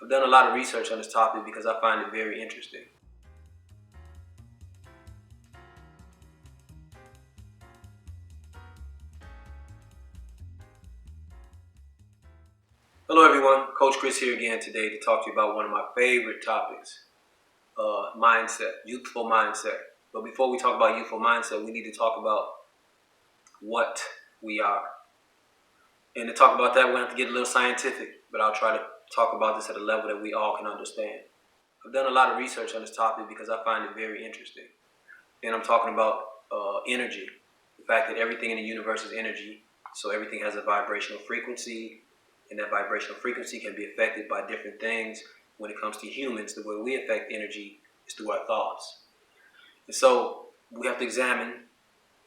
I've done a lot of research on this topic because I find it very interesting. Hello everyone, Coach Chris here again today to talk to you about one of my favorite topics, mindset, youthful mindset. But before we talk about youthful mindset, we need to talk about what we are. And to talk about that, we're going to have to get a little scientific, but I'll try to talk about this at a level that we all can understand. I've done a lot of research on this topic because I find it very interesting. And I'm talking about energy, the fact that everything in the universe is energy, so everything has a vibrational frequency, and that vibrational frequency can be affected by different things. When it comes to humans, the way we affect energy is through our thoughts. And so we have to examine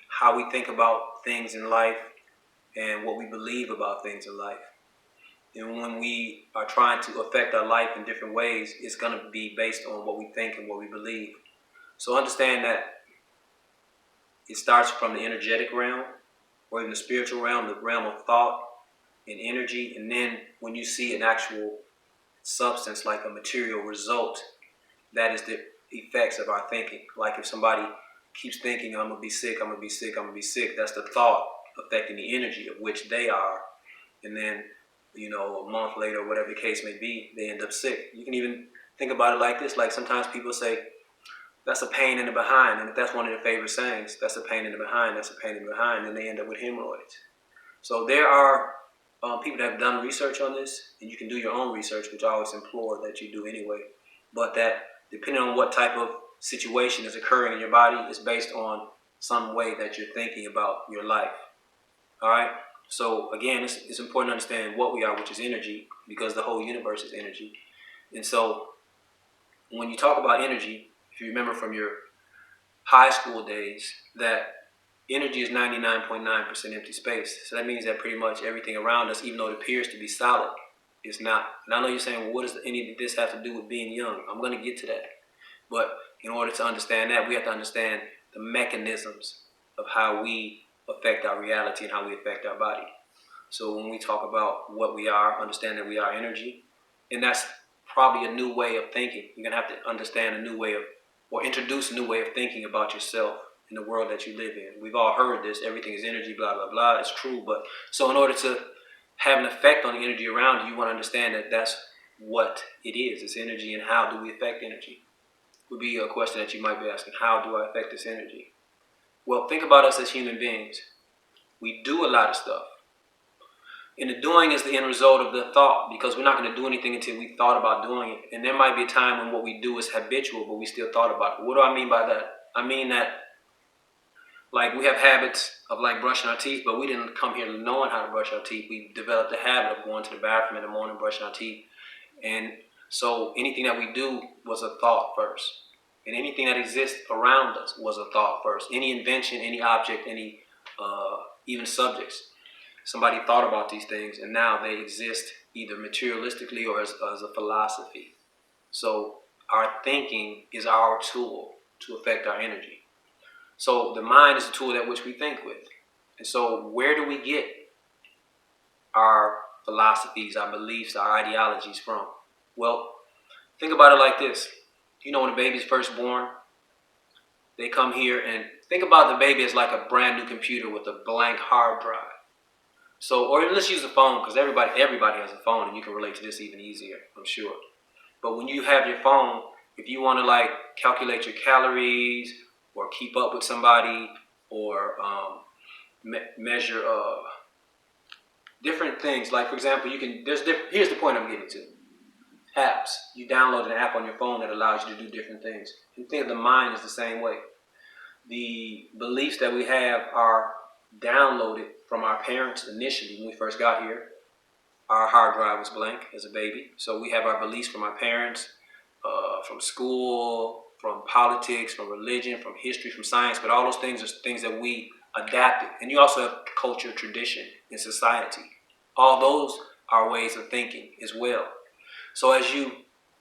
how we think about things in life and what we believe about things in life. And when we are trying to affect our life in different ways, it's going to be based on what we think and what we believe. So understand that it starts from the energetic realm, or even the spiritual realm, the realm of thought and energy. And then when you see an actual substance like a material result, that is the effects of our thinking. Like if somebody keeps thinking, I'm going to be sick, I'm going to be sick, I'm going to be sick, that's the thought affecting the energy of which they are. And then, a month later, whatever the case may be, they end up sick. You can even think about it like this. Like sometimes people say, that's a pain in the behind. And if that's one of their favorite sayings, that's a pain in the behind, that's a pain in the behind, and they end up with hemorrhoids. So there are people that have done research on this, and you can do your own research, which I always implore that you do anyway. But that depending on what type of situation is occurring in your body, is based on some way that you're thinking about your life. All right? So again, it's important to understand what we are, which is energy, because the whole universe is energy. And so when you talk about energy, if you remember from your high school days, that energy is 99.9% empty space. So that means that pretty much everything around us, even though it appears to be solid, is not. And I know you're saying, well, what does any of this have to do with being young? I'm going to get to that. But in order to understand that, we have to understand the mechanisms of how we affect our reality and how we affect our body. So when we talk about what we are, understand that we are energy. And that's probably a new way of thinking. You're going to have to understand a new way of, or introduce a new way of thinking about yourself in the world that you live in. We've all heard this, everything is energy, blah, blah, blah. It's true. But so in order to have an effect on the energy around you, you want to understand that that's what it is. It's energy, and how do we affect energy? Would be a question that you might be asking. How do I affect this energy? Well, think about us as human beings. We do a lot of stuff. And the doing is the end result of the thought, because we're not going to do anything until we thought about doing it. And there might be a time when what we do is habitual, but we still thought about it. What do I mean by that? I mean that, like, we have habits of like brushing our teeth, but we didn't come here knowing how to brush our teeth. We developed the habit of going to the bathroom in the morning, brushing our teeth. And so anything that we do was a thought first. And anything that exists around us was a thought first. Any invention, any object, any even subjects. Somebody thought about these things, and now they exist either materialistically or as a philosophy. So our thinking is our tool to affect our energy. So the mind is the tool that which we think with. And so where do we get our philosophies, our beliefs, our ideologies from? Well, think about it like this. When a baby's first born, they come here, and think about the baby as like a brand new computer with a blank hard drive. So, or let's use a phone, because everybody has a phone, and you can relate to this even easier, I'm sure. But when you have your phone, if you want to like calculate your calories, or keep up with somebody, or measure different things, like for example, here's the point I'm getting to. Apps. You download an app on your phone that allows you to do different things. And think of the mind is the same way. The beliefs that we have are downloaded from our parents initially when we first got here. Our hard drive was blank as a baby. So we have our beliefs from our parents, from school, from politics, from religion, from history, from science. But all those things are things that we adapted. And you also have culture, tradition, and society. All those are ways of thinking as well. So as you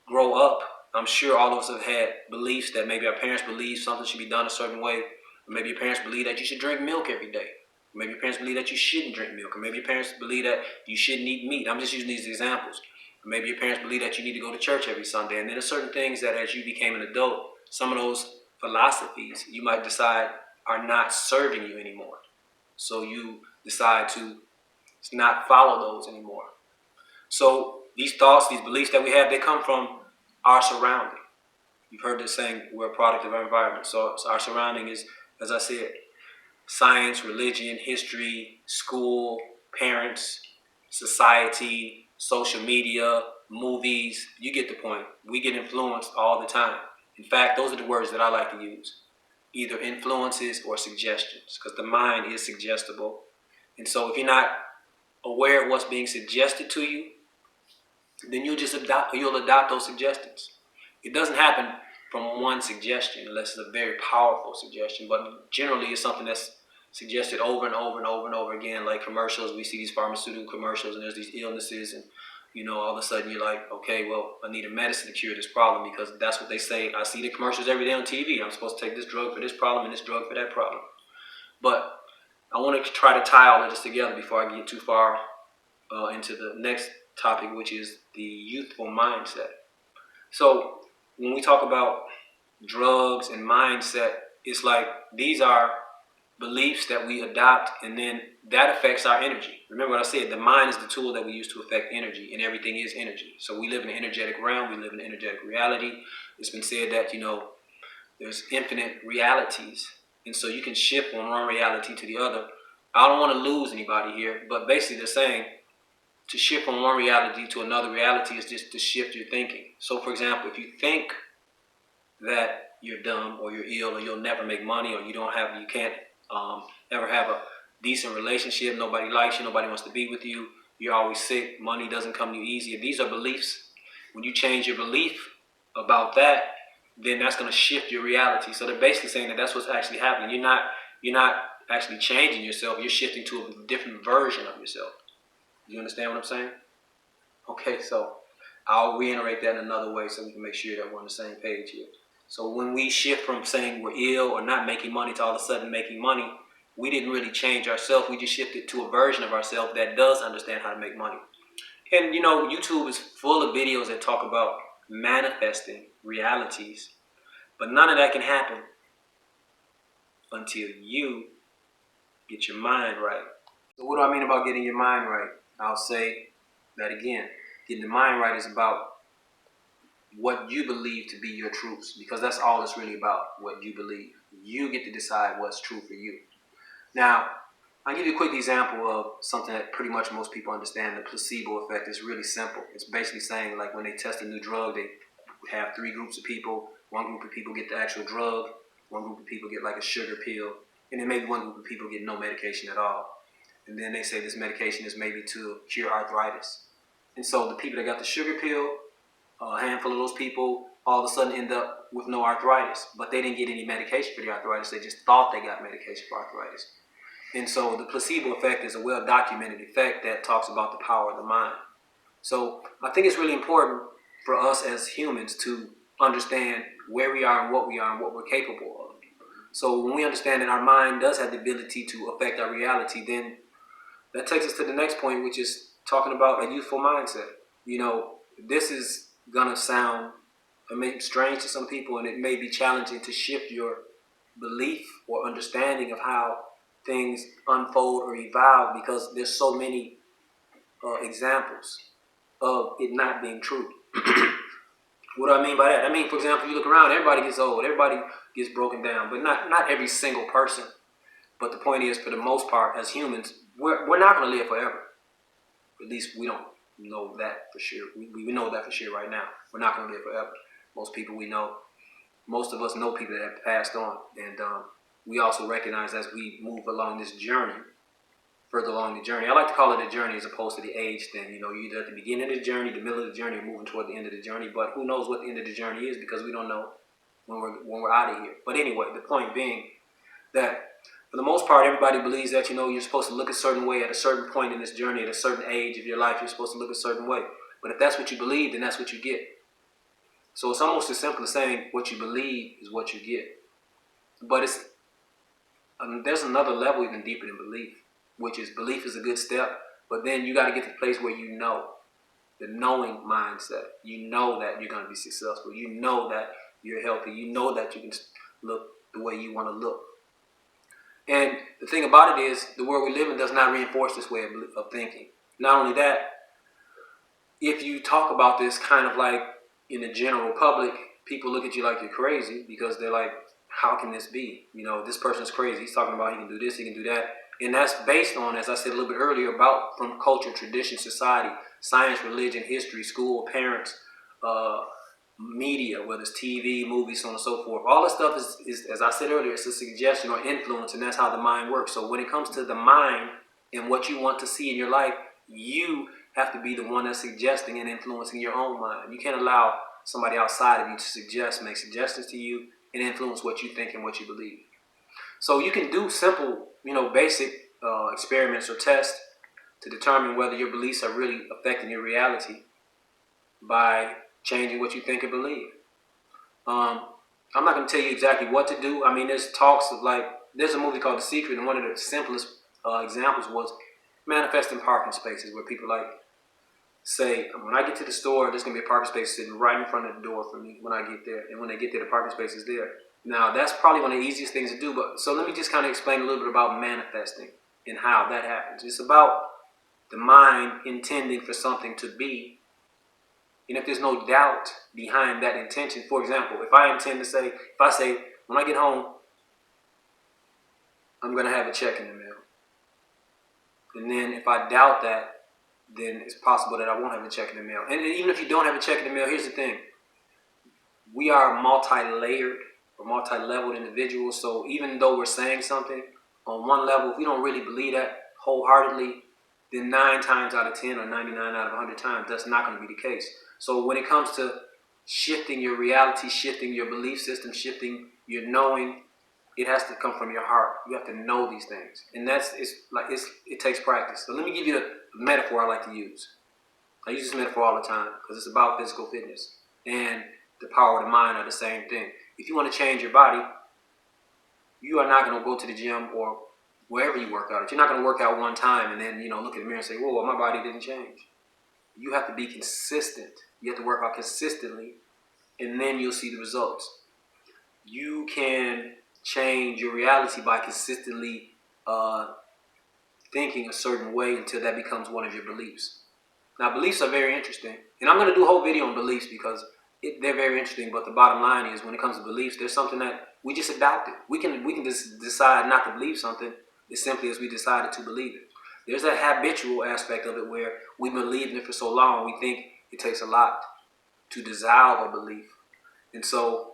grow up, I'm sure all of us have had beliefs that maybe our parents believe something should be done a certain way. Or maybe your parents believe that you should drink milk every day. Or maybe your parents believe that you shouldn't drink milk. Or maybe your parents believe that you shouldn't eat meat. I'm just using these examples. Maybe your parents believe that you need to go to church every Sunday. And then there's certain things that as you became an adult, some of those philosophies you might decide are not serving you anymore. So you decide to not follow those anymore. So these thoughts, these beliefs that we have, they come from our surrounding. You've heard this saying, we're a product of our environment. So our surrounding is, as I said, science, religion, history, school, parents, society, social media, movies. You get the point. We get influenced all the time. In fact, those are the words that I like to use. Either influences or suggestions, because the mind is suggestible. And so if you're not aware of what's being suggested to you, then you'll adopt those suggestions. It doesn't happen from one suggestion unless it's a very powerful suggestion, but generally it's something that's suggested over and over and over and over again, like commercials. We see these pharmaceutical commercials and there's these illnesses, and all of a sudden you're like, okay, well, I need a medicine to cure this problem because that's what they say. I see the commercials every day on TV. I'm supposed to take this drug for this problem and this drug for that problem. But I want to try to tie all of this together before I get too far into the next topic, which is the youthful mindset. So when we talk about drugs and mindset, it's like these are beliefs that we adopt, and then that affects our energy. Remember what I said, the mind is the tool that we use to affect energy, and everything is energy. So we live in an energetic realm, we live in an energetic reality. It's been said that, there's infinite realities, and so you can shift from one reality to the other. I don't want to lose anybody here, but basically they're saying to shift from one reality to another reality is just to shift your thinking. So for example, if you think that you're dumb or you're ill or you'll never make money or you can't ever have a decent relationship, nobody likes you, nobody wants to be with you, you're always sick, money doesn't come to you easy. If these are beliefs, when you change your belief about that, then that's going to shift your reality. So they're basically saying that that's what's actually happening. You're not actually changing yourself, you're shifting to a different version of yourself. You understand what I'm saying? Okay, so I'll reiterate that in another way so we can make sure that we're on the same page here. So when we shift from saying we're ill or not making money to all of a sudden making money, we didn't really change ourselves. We just shifted to a version of ourselves that does understand how to make money. And YouTube is full of videos that talk about manifesting realities, but none of that can happen until you get your mind right. So what do I mean about getting your mind right? I'll say that again. Getting the mind right is about what you believe to be your truths, because that's all it's really about, what you believe. You get to decide what's true for you. Now, I'll give you a quick example of something that pretty much most people understand. The placebo effect is really simple. It's basically saying, like, when they test a new drug, they have 3 groups of people. One group of people get the actual drug, one group of people get like a sugar pill, and then maybe one group of people get no medication at all. And then they say this medication is maybe to cure arthritis. And so the people that got the sugar pill, a handful of those people all of a sudden end up with no arthritis, but they didn't get any medication for the arthritis. They just thought they got medication for arthritis. And so the placebo effect is a well-documented effect that talks about the power of the mind. So I think it's really important for us as humans to understand where we are and what we're capable of. So when we understand that our mind does have the ability to affect our reality, then that takes us to the next point, which is talking about a youthful mindset. This is gonna sound strange to some people, and it may be challenging to shift your belief or understanding of how things unfold or evolve, because there's so many examples of it not being true. What do I mean by that? I mean, for example, you look around, everybody gets old, everybody gets broken down, but not every single person. But the point is, for the most part, as humans, we're not going to live forever. At least we don't know that for sure. We know that for sure right now. We're not going to live forever. Most people we know, most of us know people that have passed on. And we also recognize as we move along this journey, further along the journey. I like to call it a journey as opposed to the age thing. You're either at the beginning of the journey, the middle of the journey, or moving toward the end of the journey. But who knows what the end of the journey is, because we don't know when we're out of here. But anyway, the point being that for the most part, everybody believes that, you're supposed to look a certain way at a certain point in this journey, at a certain age of your life, you're supposed to look a certain way. But if that's what you believe, then that's what you get. So it's almost as simple as saying what you believe is what you get. But there's another level even deeper than belief, which is belief is a good step, but then you got to get to the place where you know. the knowing mindset. You know that you're going to be successful. You know that you're healthy. You know that you can look the way you want to look. And the thing about it is, the world we live in does not reinforce this way of thinking. Not only that, if you talk about this kind of like in the general public, people look at you like you're crazy because they're like, how can this be? You know, this person's crazy. He's talking about he can do this, he can do that. And that's based on, as I said a little bit earlier, about from culture, tradition, society, science, religion, history, school, parents, media, whether it's TV, movies, so on and so forth. All this stuff is, as I said earlier, it's a suggestion or influence, and that's how the mind works. So when it comes to the mind and what you want to see in your life, you have to be the one that's suggesting and influencing your own mind. You can't allow somebody outside of you to make suggestions to you and influence what you think and what you believe. So you can do simple, basic experiments or tests to determine whether your beliefs are really affecting your reality by changing what you think and believe. I'm not going to tell you exactly what to do. I mean, there's talks of there's a movie called The Secret, and one of the simplest examples was manifesting parking spaces, where people say, when I get to the store, there's going to be a parking space sitting right in front of the door for me when I get there. And when they get there, the parking space is there. Now, that's probably one of the easiest things to do. But so let me just kind of explain a little bit about manifesting and how that happens. It's about the mind intending for something to be. And if there's no doubt behind that intention, for example, if I say, when I get home, I'm going to have a check in the mail. And then if I doubt that, then it's possible that I won't have a check in the mail. And even if you don't have a check in the mail, here's the thing. We are multi-layered or multi-leveled individuals. So even though we're saying something on one level, if we don't really believe that wholeheartedly, then 9 times out of 10 or 99 out of 100 times, that's not going to be the case. So when it comes to shifting your reality, shifting your belief system, shifting your knowing, it has to come from your heart. You have to know these things. And it takes practice. So let me give you a metaphor I like to use. I use this metaphor all the time because it's about physical fitness. And the power of the mind are the same thing. If you want to change your body, you are not going to go to the gym or wherever you work out. You're not going to work out one time and then, look in the mirror and say, whoa, my body didn't change. You have to be consistent. You have to work out consistently, and then you'll see the results. You can change your reality by consistently thinking a certain way until that becomes one of your beliefs. Now, beliefs are very interesting, and I'm going to do a whole video on beliefs because they're very interesting, but the bottom line is when it comes to beliefs, there's something that we just adopted. We can just decide not to believe something as simply as we decided to believe it. There's that habitual aspect of it where we've been believing it for so long, we think it takes a lot to dissolve a belief. And so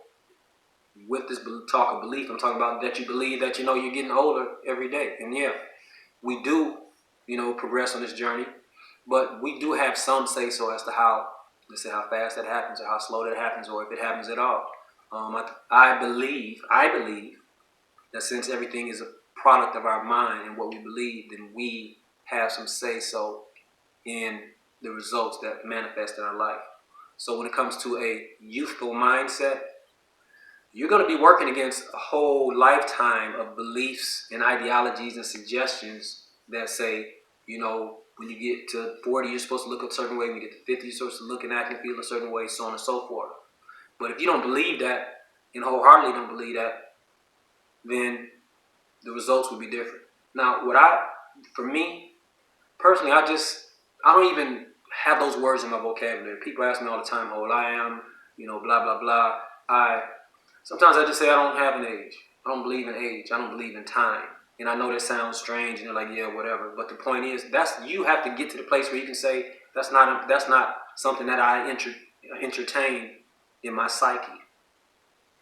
with this talk of belief, I'm talking about that you believe that you're getting older every day. And yeah, we do, progress on this journey, but we do have some say so as to how, let's say, how fast that happens or how slow that happens or if it happens at all. I believe that since everything is a product of our mind and what we believe, then we have some say so in the results that manifest in our life. So when it comes to a youthful mindset, you're going to be working against a whole lifetime of beliefs and ideologies and suggestions that say, when you get to 40, you're supposed to look a certain way. When you get to 50, you're supposed to look and act and feel a certain way, so on and so forth. But if you don't believe that and wholeheartedly don't believe that, then the results will be different. Now, for me, personally, I don't even have those words in my vocabulary. People ask me all the time how old I am, blah, blah, blah. Sometimes I just say I don't have an age. I don't believe in age. I don't believe in time. And I know that sounds strange, and you're like, yeah, whatever. But the point is, you have to get to the place where you can say that's not something that I entertain in my psyche.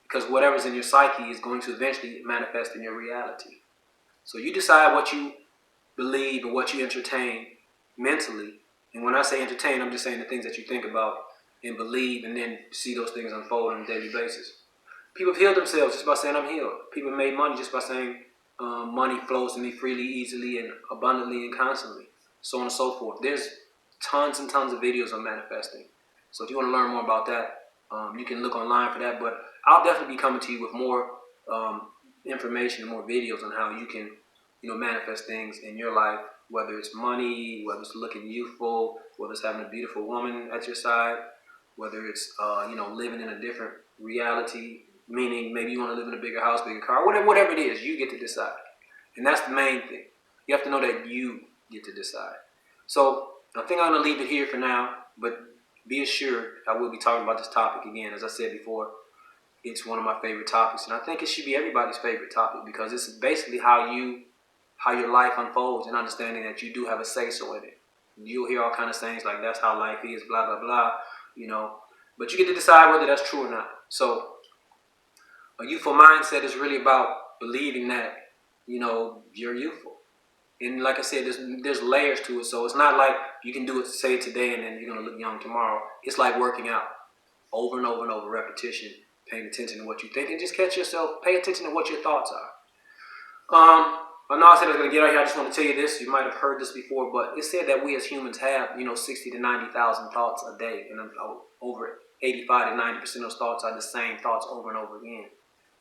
Because whatever's in your psyche is going to eventually manifest in your reality. So you decide what you believe and what you entertain mentally. And when I say entertain, I'm just saying the things that you think about and believe and then see those things unfold on a daily basis. People have healed themselves just by saying I'm healed. People have made money just by saying money flows to me freely, easily, and abundantly and constantly, so on and so forth. There's tons and tons of videos on manifesting. So if you want to learn more about that, you can look online for that. But I'll definitely be coming to you with more information and more videos on how you can, manifest things in your life whether it's money, whether it's looking youthful, whether it's having a beautiful woman at your side, whether it's living in a different reality, meaning maybe you want to live in a bigger house, bigger car, whatever it is, you get to decide. And that's the main thing. You have to know that you get to decide. So I think I'm going to leave it here for now, but be assured I will be talking about this topic again. As I said before, it's one of my favorite topics, and I think it should be everybody's favorite topic, because it's basically how your life unfolds, and understanding that you do have a say-so in it. You'll hear all kind of sayings like that's how life is, blah, blah, blah, but you get to decide whether that's true or not. So a youthful mindset is really about believing that, you're youthful. And like I said, there's layers to it. So it's not like you can do it, say it today, and then you're going to look young tomorrow. It's like working out over and over and over, repetition, paying attention to what you think, and just catch yourself, pay attention to what your thoughts are. I know I said I was going to get out here. I just want to tell you this. You might have heard this before, but it said that we as humans have, 60 to 90,000 thoughts a day. And over 85 to 90% of those thoughts are the same thoughts over and over again.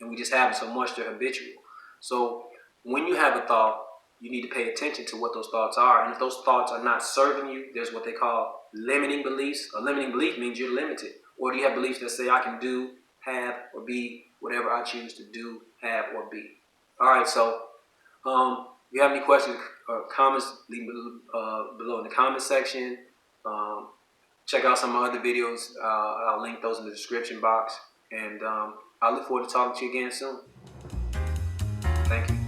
And we just have it so much, they're habitual. So when you have a thought, you need to pay attention to what those thoughts are. And if those thoughts are not serving you, there's what they call limiting beliefs. A limiting belief means you're limited. Or do you have beliefs that say I can do, have, or be whatever I choose to do, have, or be? All right, so if you have any questions or comments, leave them below in the comment section. Check out some of my other videos. I'll link those in the description box. And I look forward to talking to you again soon. Thank you.